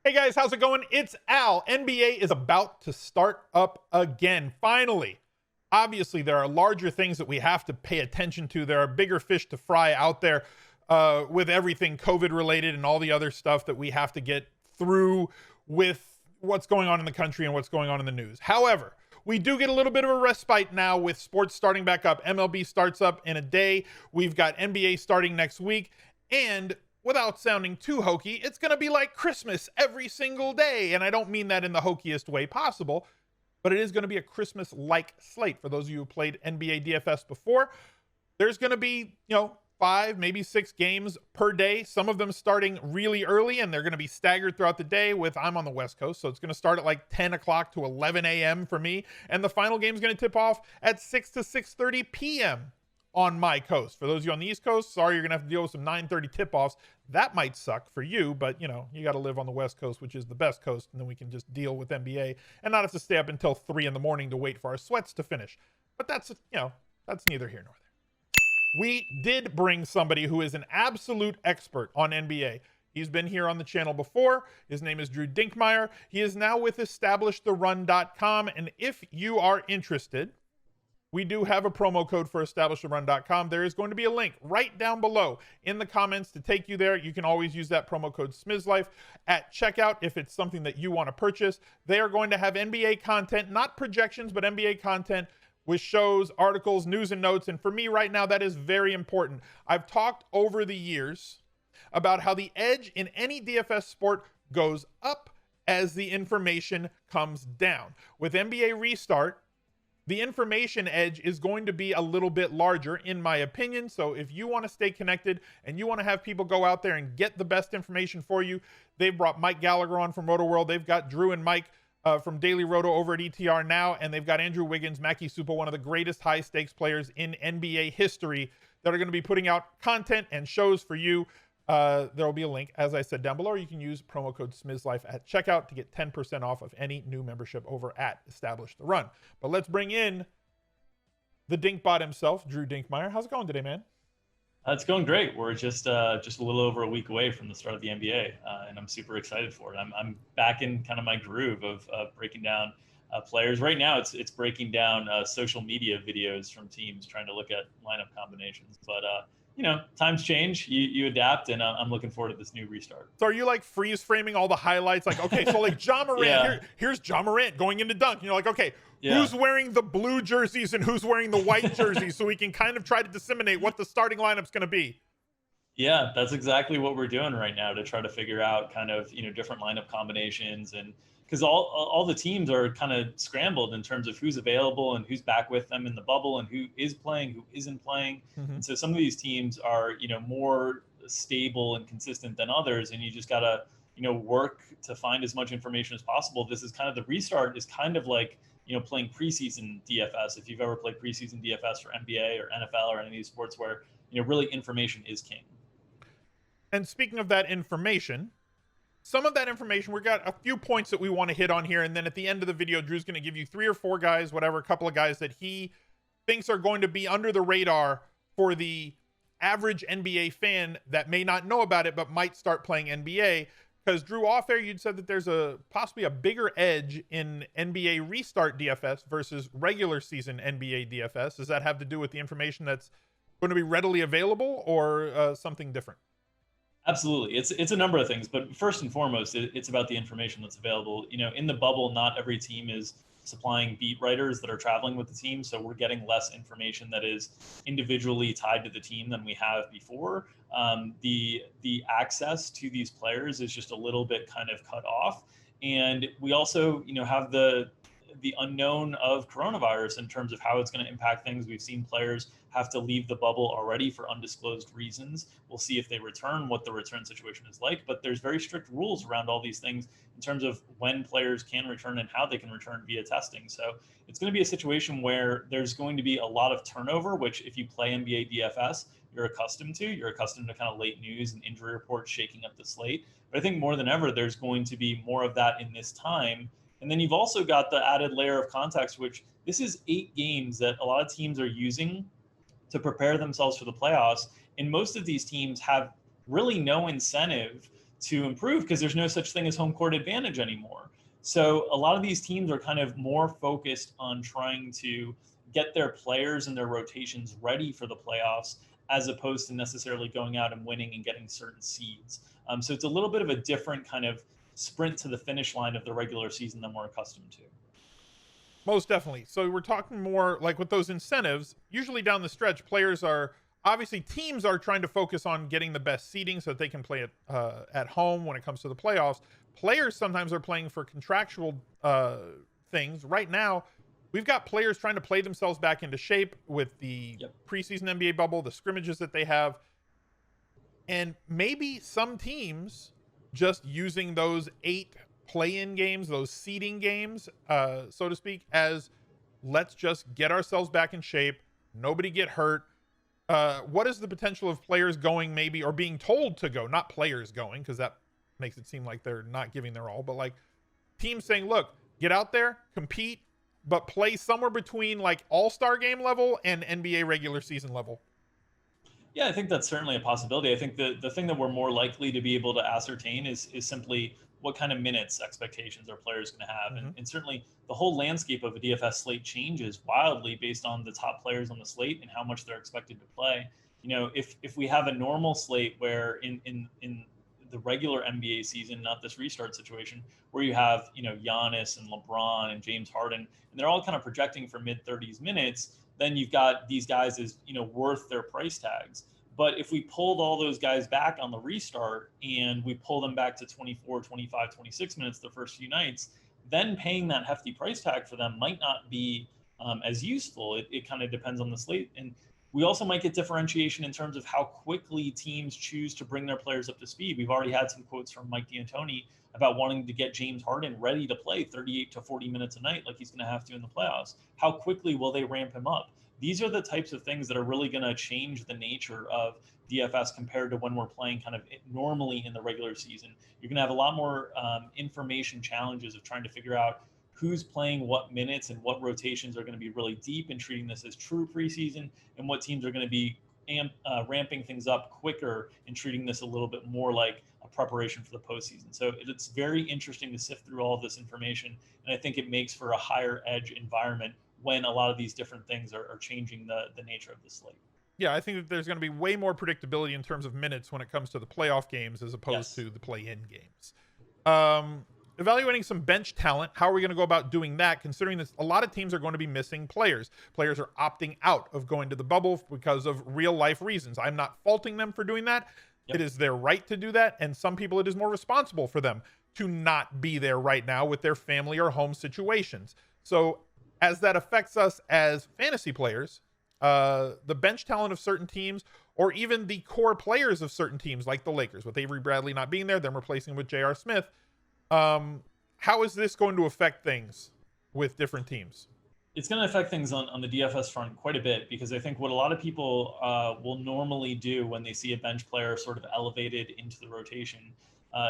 Hey guys, how's it going? It's Al. NBA is about to start up again, finally. Obviously, there are larger things that we have to pay attention to. There are bigger fish to fry out there with everything COVID related and all the other stuff that we have to get through with what's going on in the country and what's going on in the news. However, we do get a little bit of a respite now with sports starting back up. MLB starts up in a day. We've got NBA starting next week. And without sounding too hokey, it's going to be like Christmas every single day. And I don't mean that in the hokiest way possible, but it is going to be a Christmas-like slate. For those of you who played NBA DFS before, there's going to be, 5, maybe 6 games per day. Some of them starting really early, and they're going to be staggered throughout the day I'm on the West Coast, so it's going to start at like 10 o'clock to 11 a.m. for me. And the final game is going to tip off at 6 to 6:30 p.m. on my coast. For those of you on the East Coast, sorry, you're going to have to deal with some 9:30 tip-offs. That might suck for you, but, you got to live on the West Coast, which is the best coast, and then we can just deal with NBA and not have to stay up until 3 in the morning to wait for our sweats to finish. But that's neither here nor there. We did bring somebody who is an absolute expert on NBA. He's been here on the channel before. His name is Drew Dinkmeyer. He is now with EstablishTheRun.com, and if you are interested, we do have a promo code for EstablishTheRun.com. There is going to be a link right down below in the comments to take you there. You can always use that promo code SMIZLIFE at checkout if it's something that you want to purchase. They are going to have NBA content, not projections, but NBA content with shows, articles, news, and notes. And for me right now, that is very important. I've talked over the years about how the edge in any DFS sport goes up as the information comes down. With NBA Restart, the information edge is going to be a little bit larger, in my opinion. So if you want to stay connected and you want to have people go out there and get the best information for you, they've brought Mike Gallagher on from Roto World. They've got Drew and Mike from Daily Roto over at ETR now, and they've got Andrew Wiggins, Mackie Supa, one of the greatest high-stakes players in NBA history, that are going to be putting out content and shows for you. There will be a link, as I said, down below, or you can use promo code SMIZLIFE at checkout to get 10% off of any new membership over at Establish the Run. But let's bring in the Dinkbot himself, Drew Dinkmeyer. How's it going today, man? It's going great. We're just a little over a week away from the start of the NBA, and I'm super excited for it. I'm back in kind of my groove of breaking down players. Right now, it's breaking down social media videos from teams, trying to look at lineup combinations. But times change, you adapt, and I'm looking forward to this new restart. So are you like freeze framing all the highlights? Like, okay, so like Ja Morant, Yeah. here's Ja Morant going into dunk. You're like, okay, Yeah. who's wearing the blue jerseys and who's wearing the white jerseys, so we can kind of try to disseminate what the starting lineup's going to be. Yeah, that's exactly what we're doing right now, to try to figure out kind of, different lineup combinations, and because all the teams are kind of scrambled in terms of who's available and who's back with them in the bubble and who is playing, who isn't playing. Mm-hmm. And so some of these teams are, more stable and consistent than others, and you just got to, work to find as much information as possible. This is kind of the restart is kind of like, playing preseason DFS. If you've ever played preseason DFS for NBA or NFL or any of these sports where, really information is king. And speaking of that information, some of that information, we've got a few points that we want to hit on here. And then at the end of the video, Drew's going to give you 3 or 4 guys, whatever, a couple of guys that he thinks are going to be under the radar for the average NBA fan that may not know about it, but might start playing NBA. Because Drew, off air, you'd said that there's possibly a bigger edge in NBA Restart DFS versus regular season NBA DFS. Does that have to do with the information that's going to be readily available, or something different? Absolutely. It's a number of things, but first and foremost, it's about the information that's available. In the bubble, not every team is supplying beat writers that are traveling with the team. So we're getting less information that is individually tied to the team than we have before. The access to these players is just a little bit kind of cut off. And we also, have the unknown of coronavirus in terms of how it's going to impact things. We've seen players have to leave the bubble already for undisclosed reasons. We'll see if they return, what the return situation is like, but there's very strict rules around all these things in terms of when players can return and how they can return via testing. So it's going to be a situation where there's going to be a lot of turnover, which if you play NBA DFS, you're accustomed to. You're accustomed to kind of late news and injury reports shaking up the slate. But I think more than ever, there's going to be more of that in this time. And then you've also got the added layer of context, which this is 8 games that a lot of teams are using to prepare themselves for the playoffs. And most of these teams have really no incentive to improve because there's no such thing as home court advantage anymore. So a lot of these teams are kind of more focused on trying to get their players and their rotations ready for the playoffs as opposed to necessarily going out and winning and getting certain seeds. So it's a little bit of a different kind of sprint to the finish line of the regular season than we're accustomed to. Most definitely. So we're talking more like with those incentives, usually down the stretch, players are obviously teams are trying to focus on getting the best seeding so that they can play it at home when it comes to the playoffs. Players sometimes are playing for contractual things. Right now, we've got players trying to play themselves back into shape with the preseason NBA bubble, the scrimmages that they have. And maybe some teams just using those 8 play-in games, those seeding games, so to speak, as let's just get ourselves back in shape, nobody get hurt. What is the potential of players going maybe, or being told to go, not players going, because that makes it seem like they're not giving their all, but like teams saying, look, get out there, compete, but play somewhere between like all-star game level and NBA regular season level? Yeah, I think that's certainly a possibility. I think the thing that we're more likely to be able to ascertain is simply what kind of minutes expectations are players going to have. And certainly the whole landscape of a DFS slate changes wildly based on the top players on the slate and how much they're expected to play. You know, if we have a normal slate where in the regular NBA season, not this restart situation, where you have, you know, Giannis and LeBron and James Harden, and they're all kind of projecting for mid 30s minutes, then you've got these guys as, you know, worth their price tags. But if we pulled all those guys back on the restart and we pull them back to 24, 25, 26 minutes the first few nights, then paying that hefty price tag for them might not be as useful. It kind of depends on the slate. And we also might get differentiation in terms of how quickly teams choose to bring their players up to speed. We've already had some quotes from Mike D'Antoni about wanting to get James Harden ready to play 38 to 40 minutes a night like he's going to have to in the playoffs. How quickly will they ramp him up? These are the types of things that are really going to change the nature of DFS compared to when we're playing kind of normally in the regular season. You're going to have a lot more information challenges of trying to figure out who's playing what minutes and what rotations are going to be really deep and treating this as true preseason, and what teams are going to be ramping things up quicker and treating this a little bit more like a preparation for the postseason. So it's very interesting to sift through all of this information, and I think it makes for a higher edge environment when a lot of these different things are changing the nature of the slate. Yeah, I think that there's going to be way more predictability in terms of minutes when it comes to the playoff games as opposed to the play-in games. Evaluating some bench talent, how are we going to go about doing that, considering that a lot of teams are going to be missing players? Players are opting out of going to the bubble because of real-life reasons. I'm not faulting them for doing that. It is their right to do that, and some people it is more responsible for them to not be there right now with their family or home situations. So as that affects us as fantasy players, the bench talent of certain teams, or even the core players of certain teams like the Lakers, with Avery Bradley not being there, then replacing with J.R. Smith, how is this going to affect things with different teams? It's going to affect things on the DFS front quite a bit, because I think what a lot of people will normally do when they see a bench player sort of elevated into the rotation,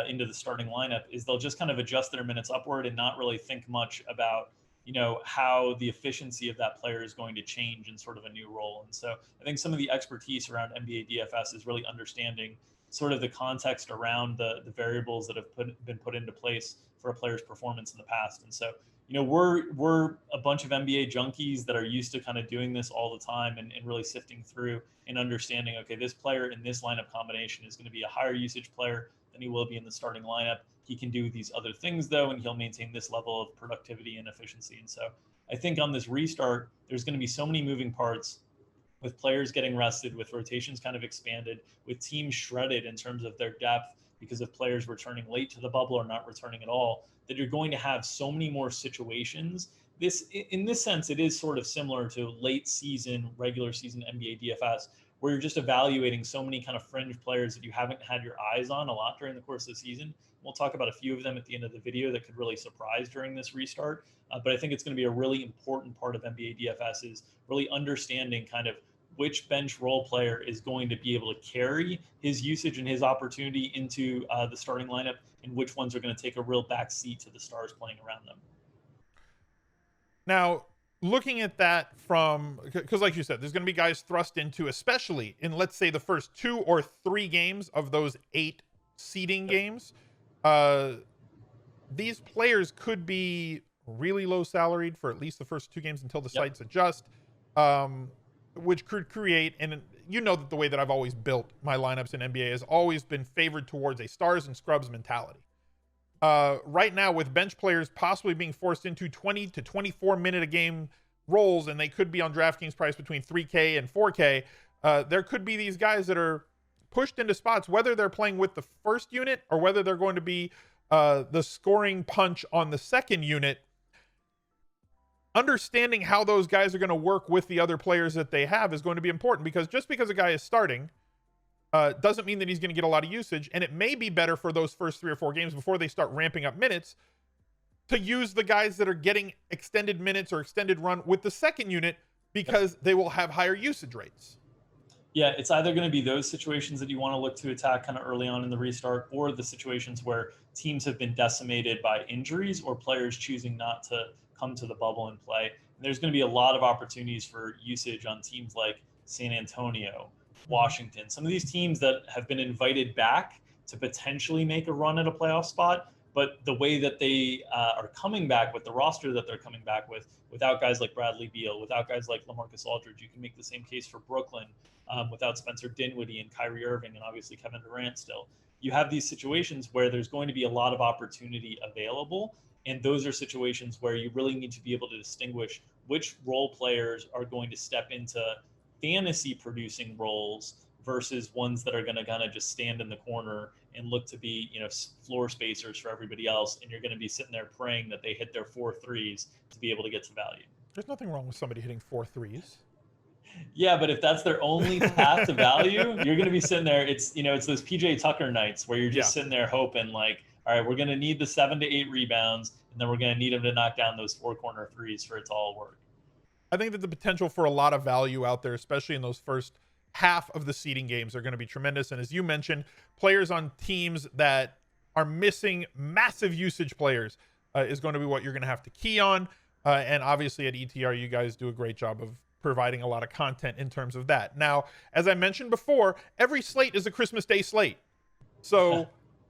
into the starting lineup, is they'll just kind of adjust their minutes upward and not really think much about, you know, how the efficiency of that player is going to change in sort of a new role. And so I think some of the expertise around NBA DFS is really understanding sort of the context around the variables that have been put into place for a player's performance in the past. And so, you know, we're a bunch of NBA junkies that are used to kind of doing this all the time and really sifting through and understanding, okay, this player in this lineup combination is going to be a higher usage player than he will be in the starting lineup. He can do these other things though, and he'll maintain this level of productivity and efficiency. And so I think on this restart, there's going to be so many moving parts, with players getting rested, with rotations kind of expanded, with teams shredded in terms of their depth because of players returning late to the bubble or not returning at all, that you're going to have so many more situations. In this sense, it is sort of similar to late season, regular season NBA DFS, where you're just evaluating so many kind of fringe players that you haven't had your eyes on a lot during the course of the season. We'll talk about a few of them at the end of the video that could really surprise during this restart. But I think it's going to be a really important part of NBA DFS, is really understanding kind of which bench role player is going to be able to carry his usage and his opportunity into the starting lineup, and which ones are going to take a real back seat to the stars playing around them. Now, looking at that from, because like you said, there's going to be guys thrust into, especially in, let's say, the first 2 or 3 games of those 8 seeding games, uh, these players could be really low salaried for at least the first 2 games until the Yep. sites adjust, which could create, and you know that the way that I've always built my lineups in NBA has always been favored towards a stars and scrubs mentality. Right now, with bench players possibly being forced into 20 to 24 minute a game roles, and they could be on DraftKings price between 3K and 4K, there could be these guys that are pushed into spots, whether they're playing with the first unit or whether they're going to be the scoring punch on the second unit. Understanding how those guys are going to work with the other players that they have is going to be important, because just because a guy is starting doesn't mean that he's going to get a lot of usage. And it may be better for those first 3 or 4 games before they start ramping up minutes to use the guys that are getting extended minutes or extended run with the second unit, because they will have higher usage rates. Yeah, it's either going to be those situations that you want to look to attack kind of early on in the restart, or the situations where teams have been decimated by injuries or players choosing not to come to the bubble and play. And there's going to be a lot of opportunities for usage on teams like San Antonio, Washington, some of these teams that have been invited back to potentially make a run at a playoff spot. But the way that they are coming back with the roster that they're coming back with, without guys like Bradley Beal, without guys like LaMarcus Aldridge, you can make the same case for Brooklyn without Spencer Dinwiddie and Kyrie Irving and obviously Kevin Durant still. You have these situations where there's going to be a lot of opportunity available. And those are situations where you really need to be able to distinguish which role players are going to step into fantasy producing roles versus ones that are going to kind of just stand in the corner and look to be, floor spacers for everybody else. And you're going to be sitting there praying that they hit their 4 threes to be able to get to value. There's nothing wrong with somebody hitting 4 threes. Yeah, but if that's their only path to value, you're going to be sitting there. It's those PJ Tucker nights where you're just sitting there hoping like, all right, we're going to need the 7 to 8 rebounds, and then we're going to need him to knock down those 4 corner threes for it to all work. I think that the potential for a lot of value out there, especially in those first half of the seeding games, are going to be tremendous. And as you mentioned, players on teams that are missing massive usage players is going to be what you're going to have to key on. And obviously at ETR, you guys do a great job of providing a lot of content in terms of that. Now, as I mentioned before, every slate is a Christmas Day slate. So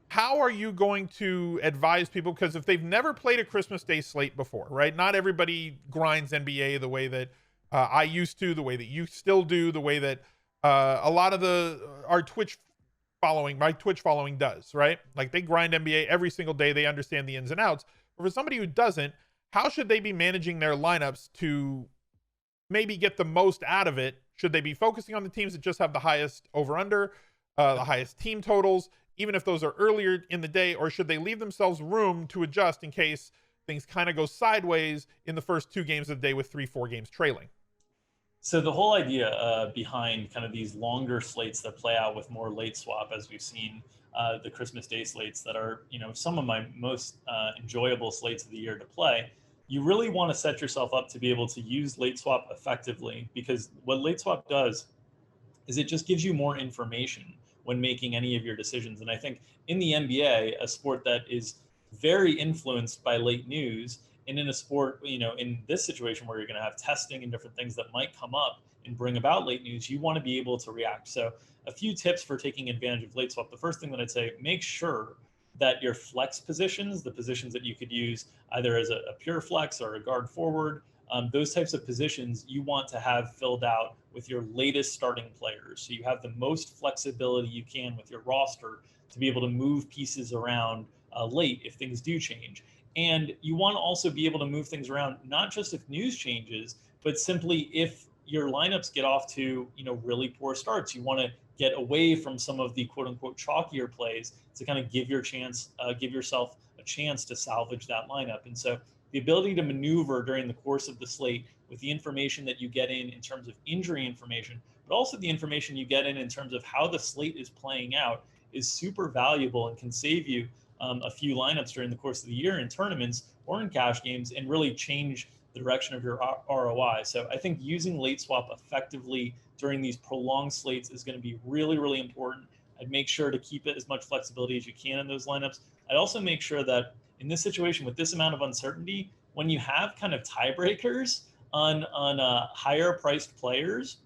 how are you going to advise people? Because if they've never played a Christmas Day slate before, right? Not everybody grinds NBA the way that I used to, the way that you still do, the way that a lot of my Twitch following does, right? Like they grind NBA every single day. They understand the ins and outs. But for somebody who doesn't, how should they be managing their lineups to maybe get the most out of it? Should they be focusing on the teams that just have the highest over-under, the highest team totals, even if those are earlier in the day, or should they leave themselves room to adjust in case things kind of go sideways in the first 2 games of the day with 3-4 games trailing? So the whole idea behind kind of these longer slates that play out with more late swap, as we've seen the Christmas Day slates that are, some of my most enjoyable slates of the year to play, you really want to set yourself up to be able to use late swap effectively, because what late swap does is it just gives you more information when making any of your decisions. And I think in the NBA, a sport that is very influenced by late news, and in a sport, in this situation where you're going to have testing and different things that might come up and bring about late news, you want to be able to react. So a few tips for taking advantage of late swap. The first thing that I'd say, make sure that your flex positions, the positions that you could use either as a pure flex or a guard forward, those types of positions you want to have filled out with your latest starting players. So you have the most flexibility you can with your roster to be able to move pieces around late if things do change. And you want to also be able to move things around, not just if news changes, but simply if your lineups get off to, really poor starts. You want to get away from some of the quote unquote chalkier plays to kind of give yourself a chance to salvage that lineup. And so the ability to maneuver during the course of the slate with the information that you get in terms of injury information, but also the information you get in terms of how the slate is playing out, is super valuable and can save you a few lineups during the course of the year in tournaments or in cash games, and really change the direction of your ROI. So I think using late swap effectively during these prolonged slates is going to be really, really important. I'd make sure to keep it as much flexibility as you can in those lineups. I'd also make sure that in this situation with this amount of uncertainty, when you have kind of tiebreakers on higher priced players,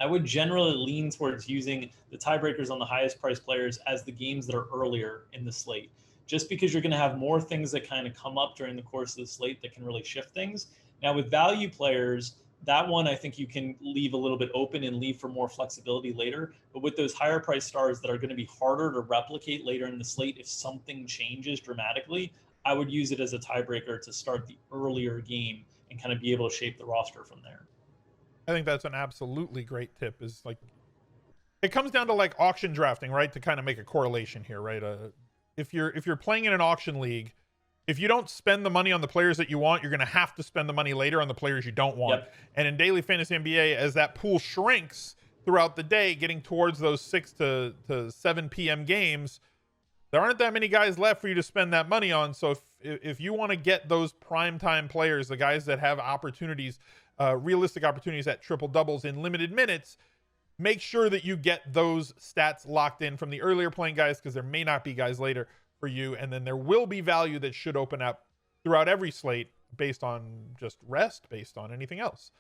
I would generally lean towards using the tiebreakers on the highest priced players as the games that are earlier in the slate, just because you're going to have more things that kind of come up during the course of the slate that can really shift things. Now with value players, that one I think you can leave a little bit open and leave for more flexibility later. But with those higher price stars that are going to be harder to replicate later in the slate, if something changes dramatically, I would use it as a tiebreaker to start the earlier game and kind of be able to shape the roster from there. I think that's an absolutely great tip. Is like, it comes down to like auction drafting, right? To kind of make a correlation here, right? If you're playing in an auction league, if you don't spend the money on the players that you want, you're going to have to spend the money later on the players you don't want. Yep. And in daily fantasy NBA, as that pool shrinks throughout the day, getting towards those 6 to 7 p.m. games, there aren't that many guys left for you to spend that money on. So if you want to get those primetime players, the guys that have opportunities, realistic opportunities at triple doubles in limited minutes, make sure that you get those stats locked in from the earlier playing guys, because there may not be guys later for you. And then there will be value that should open up throughout every slate based on just rest, based on anything else.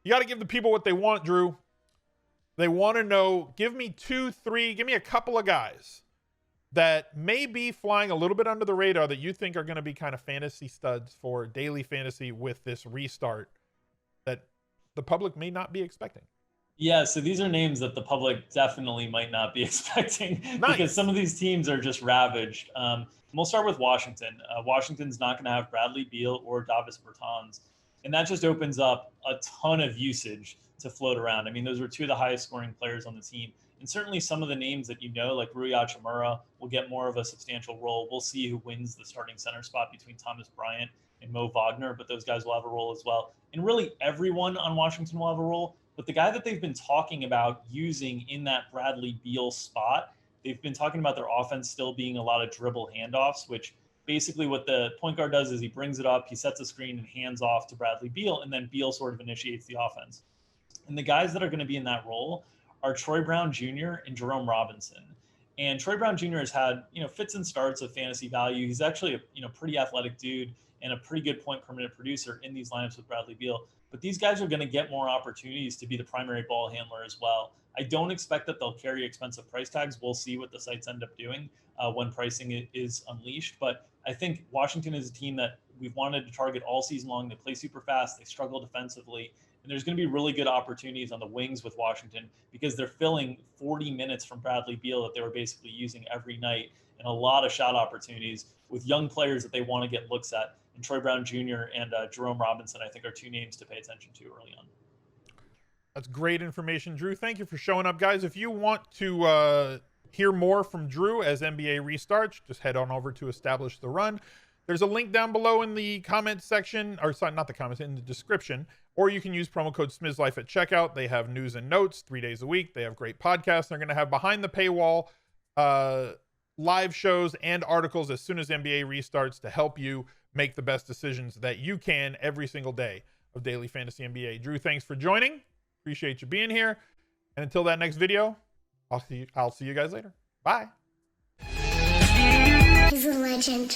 You got to give the people what they want, Drew. They want to know, give me 2, 3, give me a couple of guys that may be flying a little bit under the radar that you think are going to be kind of fantasy studs for daily fantasy with this restart that the public may not be expecting. Yeah, so these are names that the public definitely might not be expecting. Nice. Because some of these teams are just ravaged. We'll start with Washington. Washington's not going to have Bradley Beal or Davis Bertans, and that just opens up a ton of usage to float around. I mean, those were 2 of the highest scoring players on the team. And certainly some of the names that like Rui Hachimura, will get more of a substantial role. We'll see who wins the starting center spot between Thomas Bryant and Mo Wagner, but those guys will have a role as well. And really everyone on Washington will have a role. But the guy that they've been talking about using in that Bradley Beal spot, they've been talking about their offense still being a lot of dribble handoffs, which basically what the point guard does is he brings it up, he sets a screen and hands off to Bradley Beal, and then Beal sort of initiates the offense. And the guys that are going to be in that role are Troy Brown Jr. and Jerome Robinson. And Troy Brown Jr. has had, fits and starts of fantasy value. He's actually a pretty athletic dude and a pretty good point per minute producer in these lineups with Bradley Beal. But these guys are going to get more opportunities to be the primary ball handler as well. I don't expect that they'll carry expensive price tags. We'll see what the sites end up doing when pricing is unleashed. But I think Washington is a team that we've wanted to target all season long. They play super fast. They struggle defensively. And there's going to be really good opportunities on the wings with Washington because they're filling 40 minutes from Bradley Beal that they were basically using every night, and a lot of shot opportunities with young players that they want to get looks at. And Troy Brown Jr. and Jerome Robinson, I think, are 2 names to pay attention to early on. That's great information, Drew. Thank you for showing up, guys. If you want to hear more from Drew as NBA restarts, just head on over to Establish the Run. There's a link down below in the comments section, or sorry, not the comments, in the description, or you can use promo code SMIZLIFE at checkout. They have news and notes 3 days a week. They have great podcasts. They're going to have behind the paywall live shows and articles as soon as NBA restarts to help you make the best decisions that you can every single day of Daily Fantasy NBA. Drew, thanks for joining. Appreciate you being here. And until that next video, I'll see you guys later. Bye. He's a legend.